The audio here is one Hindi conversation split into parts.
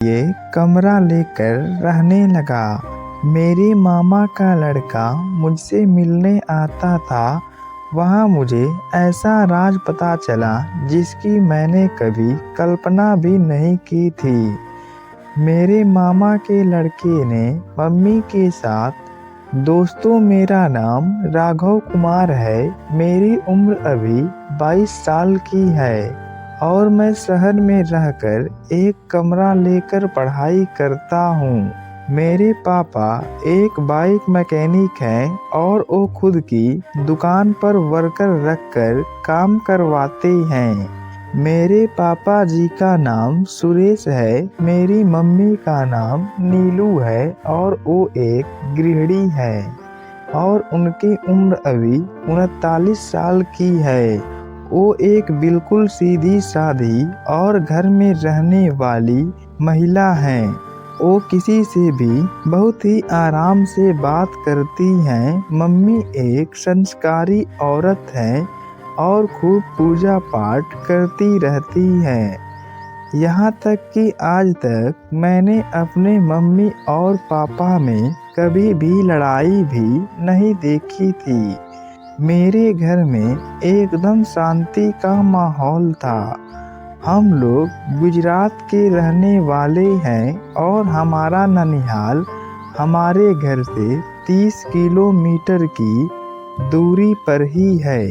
ये कमरा लेकर रहने लगा। मेरे मामा का लड़का मुझसे मिलने आता था। वहाँ मुझे ऐसा राज पता चला जिसकी मैंने कभी कल्पना भी नहीं की थी। मेरे मामा के लड़के ने मम्मी के साथ, दोस्तों मेरा नाम राघव कुमार है, मेरी उम्र अभी 22 साल की है और मैं शहर में रहकर एक कमरा लेकर पढ़ाई करता हूँ। मेरे पापा एक बाइक मैकेनिक हैं और वो खुद की दुकान पर वर्कर रखकर काम करवाते हैं। मेरे पापा जी का नाम सुरेश है, मेरी मम्मी का नाम नीलू है और वो एक गृहिणी है और उनकी उम्र अभी 39 साल की है। वो एक बिल्कुल सीधी सादी और घर में रहने वाली महिला हैं। वो किसी से भी बहुत ही आराम से बात करती हैं। मम्मी एक संस्कारी औरत हैं और खूब पूजा पाठ करती रहती हैं। यहाँ तक कि आज तक मैंने अपने मम्मी और पापा में कभी भी लड़ाई भी नहीं देखी थी। मेरे घर में एकदम शांति का माहौल था। हम लोग गुजरात के रहने वाले हैं और हमारा ननिहाल हमारे घर से 30 किलोमीटर की दूरी पर ही है।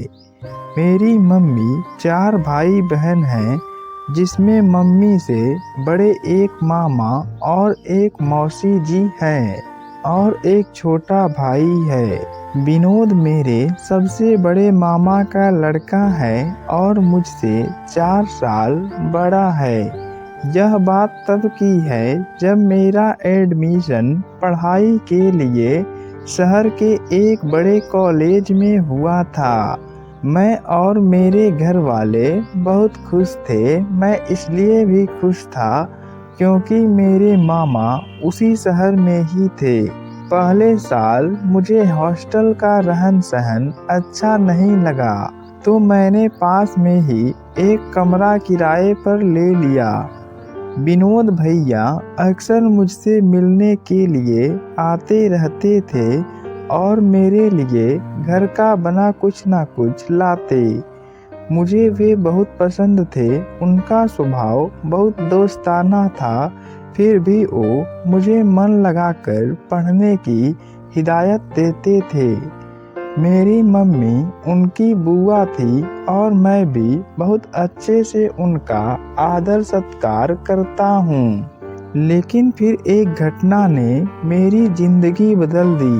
मेरी मम्मी 4 भाई बहन हैं, जिसमें मम्मी से बड़े एक मामा और एक मौसी जी हैं और एक छोटा भाई है। विनोद मेरे सबसे बड़े मामा का लड़का है और मुझसे 4 साल बड़ा है। यह बात तब की है जब मेरा एडमिशन पढ़ाई के लिए शहर के एक बड़े कॉलेज में हुआ था। मैं और मेरे घर वाले बहुत खुश थे। मैं इसलिए भी खुश था क्योंकि मेरे मामा उसी शहर में ही थे। पहले साल मुझे हॉस्टल का रहन सहन अच्छा नहीं लगा, तो मैंने पास में ही एक कमरा किराए पर ले लिया। विनोद भैया अक्सर मुझसे मिलने के लिए आते रहते थे और मेरे लिए घर का बना कुछ ना कुछ लाते। मुझे वे बहुत पसंद थे। उनका स्वभाव बहुत दोस्ताना था, फिर भी वो मुझे मन लगाकर पढ़ने की हिदायत देते थे। मेरी मम्मी उनकी बुआ थी और मैं भी बहुत अच्छे से उनका आदर सत्कार करता हूँ। लेकिन फिर एक घटना ने मेरी जिंदगी बदल दी।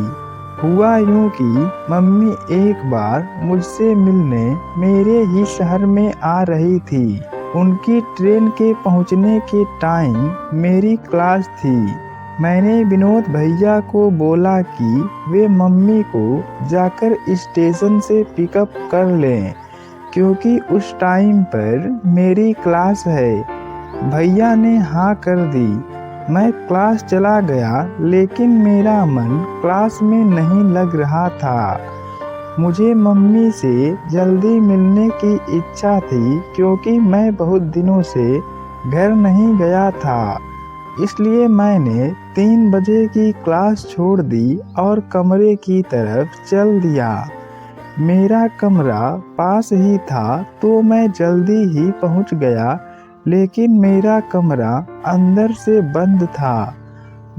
हुआ यूँ कि मम्मी एक बार मुझसे मिलने मेरे ही शहर में आ रही थी। उनकी ट्रेन के पहुंचने के टाइम मेरी क्लास थी। मैंने विनोद भैया को बोला कि वे मम्मी को जाकर स्टेशन से पिकअप कर लें, क्योंकि उस टाइम पर मेरी क्लास है। भैया ने हाँ कर दी। मैं क्लास चला गया, लेकिन मेरा मन क्लास में नहीं लग रहा था। मुझे मम्मी से जल्दी मिलने की इच्छा थी क्योंकि मैं बहुत दिनों से घर नहीं गया था। इसलिए मैंने 3 बजे की क्लास छोड़ दी और कमरे की तरफ चल दिया। मेरा कमरा पास ही था तो मैं जल्दी ही पहुंच गया, लेकिन मेरा कमरा अंदर से बंद था।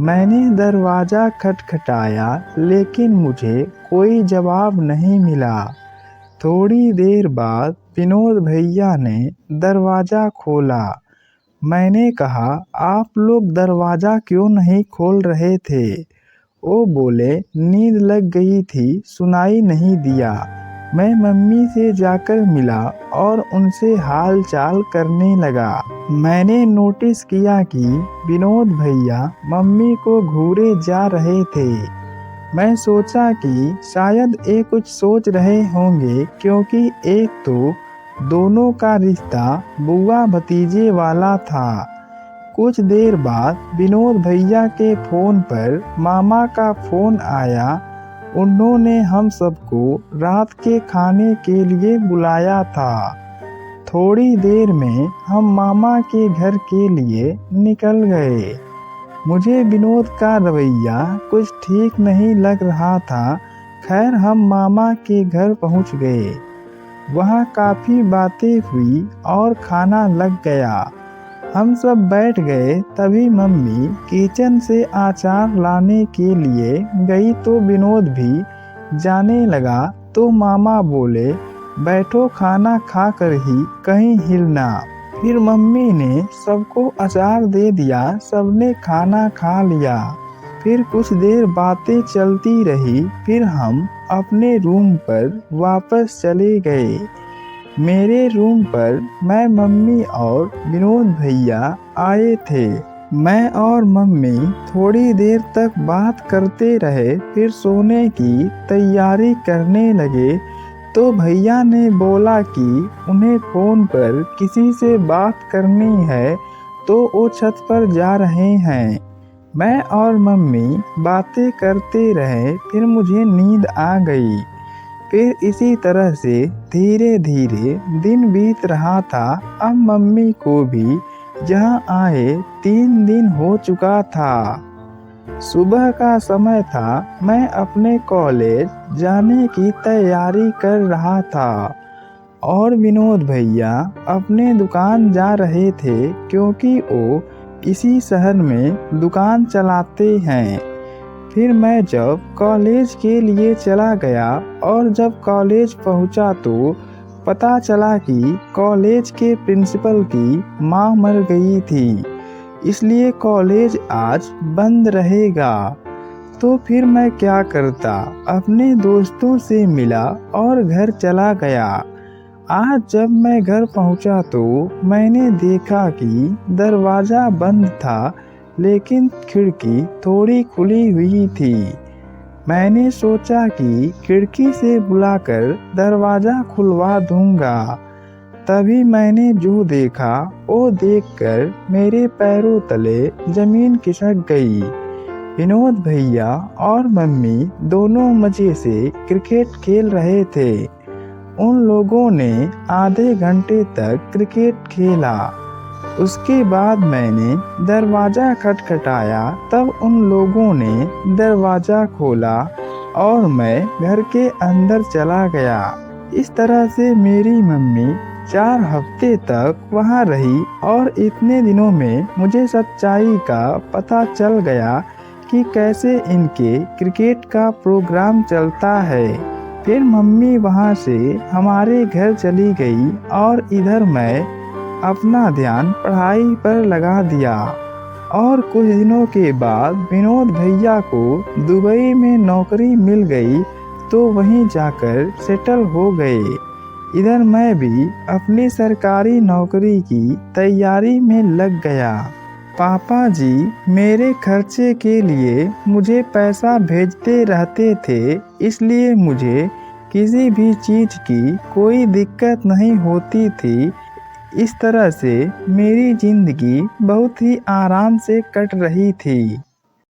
मैंने दरवाज़ा खटखटाया, लेकिन मुझे कोई जवाब नहीं मिला। थोड़ी देर बाद विनोद भैया ने दरवाज़ा खोला। मैंने कहा, आप लोग दरवाज़ा क्यों नहीं खोल रहे थे? वो बोले, नींद लग गई थी, सुनाई नहीं दिया। मैं मम्मी से जाकर मिला और उनसे हाल चाल करने लगा। मैंने नोटिस किया कि विनोद भैया मम्मी को घूरे जा रहे थे। मैं सोचा कि शायद ये कुछ सोच रहे होंगे, क्योंकि एक तो दोनों का रिश्ता बुआ भतीजे वाला था। कुछ देर बाद विनोद भैया के फ़ोन पर मामा का फ़ोन आया। उन्होंने हम सबको रात के खाने के लिए बुलाया था। थोड़ी देर में हम मामा के घर के लिए निकल गए। मुझे विनोद का रवैया कुछ ठीक नहीं लग रहा था। खैर हम मामा के घर पहुंच गए। वहाँ काफ़ी बातें हुई और खाना लग गया। हम सब बैठ गए। तभी मम्मी किचन से अचार लाने के लिए गई तो विनोद भी जाने लगा। तो मामा बोले, बैठो खाना खाकर ही कहीं हिलना। फिर मम्मी ने सबको अचार दे दिया। सबने खाना खा लिया। फिर कुछ देर बातें चलती रही। फिर हम अपने रूम पर वापस चले गए। मेरे रूम पर मैं, मम्मी और विनोद भैया आए थे। मैं और मम्मी थोड़ी देर तक बात करते रहे। फिर सोने की तैयारी करने लगे तो भैया ने बोला कि उन्हें फ़ोन पर किसी से बात करनी है तो वो छत पर जा रहे हैं। मैं और मम्मी बातें करते रहे। फिर मुझे नींद आ गई। फिर इसी तरह से धीरे धीरे दिन बीत रहा था। अब मम्मी को भी यहाँ आए 3 दिन हो चुका था। सुबह का समय था। मैं अपने कॉलेज जाने की तैयारी कर रहा था और विनोद भैया अपने दुकान जा रहे थे क्योंकि वो इसी शहर में दुकान चलाते हैं। फिर मैं जब कॉलेज के लिए चला गया और जब कॉलेज पहुंचा तो पता चला कि कॉलेज के प्रिंसिपल की माँ मर गई थी, इसलिए कॉलेज आज बंद रहेगा। तो फिर मैं क्या करता, अपने दोस्तों से मिला और घर चला गया। आज जब मैं घर पहुंचा तो मैंने देखा कि दरवाज़ा बंद था लेकिन खिड़की थोड़ी खुली हुई थी। मैंने सोचा कि खिड़की से बुलाकर दरवाज़ा खुलवा दूंगा। तभी मैंने जो देखा वो देखकर मेरे पैरों तले ज़मीन खिसक गई। विनोद भैया और मम्मी दोनों मज़े से क्रिकेट खेल रहे थे। उन लोगों ने आधे घंटे तक क्रिकेट खेला। उसके बाद मैंने दरवाज़ा खटखटाया। तब उन लोगों ने दरवाज़ा खोला और मैं घर के अंदर चला गया। इस तरह से मेरी मम्मी 4 हफ्ते तक वहाँ रही और इतने दिनों में मुझे सच्चाई का पता चल गया कि कैसे इनके क्रिकेट का प्रोग्राम चलता है। फिर मम्मी वहाँ से हमारे घर चली गई और इधर मैं अपना ध्यान पढ़ाई पर लगा दिया। और कुछ दिनों के बाद विनोद भैया को दुबई में नौकरी मिल गई तो वहीं जाकर सेटल हो गए। इधर मैं भी अपनी सरकारी नौकरी की तैयारी में लग गया। पापा जी मेरे खर्चे के लिए मुझे पैसा भेजते रहते थे, इसलिए मुझे किसी भी चीज़ की कोई दिक्कत नहीं होती थी। इस तरह से मेरी ज़िंदगी बहुत ही आराम से कट रही थी।